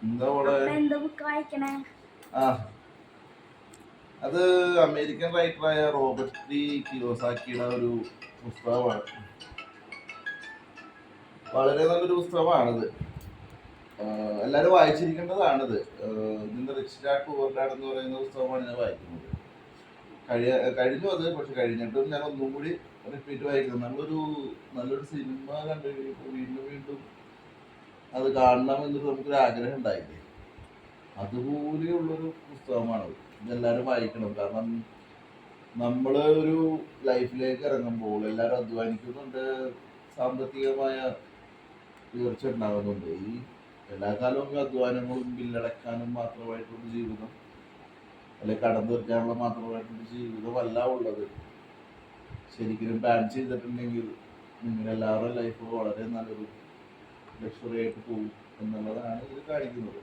എന്താ മോളെ? ആ അത് അമേരിക്കൻ റൈറ്ററായ റോബർട്ട് ഡി കിയോസാക്കിയുടെ ഒരു പുസ്തകമാണ്. വളരെ നല്ലൊരു പുസ്തകമാണിത്. എല്ലാവരും വായിച്ചിരിക്കേണ്ടതാണിത്. ഇതിന്റെ റിച്ച് ഡാഡ് പുവർ ഡാഡ് എന്ന് പറയുന്ന പുസ്തകമാണ് ഞാൻ വായിക്കുന്നത്. കഴിഞ്ഞു അത്. പക്ഷെ കഴിഞ്ഞിട്ടും ഞാൻ ഒന്നും കൂടി റിപ്പീറ്റ് വായിക്കുന്നത്. നല്ലൊരു സിനിമ കണ്ടു കഴിയുമ്പോൾ വീണ്ടും വീണ്ടും അത് കാണണം എന്നൊരു നമുക്കൊരു ആഗ്രഹം ഉണ്ടായില്ലേ, അതുപോലെയുള്ളൊരു പുസ്തകമാണത്. ഇതെല്ലാവരും വായിക്കണം. കാരണം നമ്മൾ ഒരു ലൈഫിലേക്ക് ഇറങ്ങുമ്പോൾ എല്ലാവരും അധ്വാനിക്കുന്നുണ്ട്, സാമ്പത്തികമായ ഉയർച്ച ഉണ്ടാകുന്നുണ്ട്. ഈ എല്ലാ കാലവും അധ്വാനങ്ങളും ബില്ലടക്കാനും മാത്രമായിട്ടുള്ള ജീവിതം, അല്ലെങ്കിൽ കടം തീർക്കാനുള്ള മാത്രമായിട്ടുള്ള ജീവിതമല്ല ഉള്ളത്. ശരിക്കും പ്ലാൻ ചെയ്തിട്ടുണ്ടെങ്കിൽ നിങ്ങളെല്ലാവരുടെ ലൈഫ് വളരെ നല്ലൊരു ലക്ഷറി ആയിട്ട് പോകും എന്നുള്ളതാണ് ഇത് കാണിക്കുന്നത്.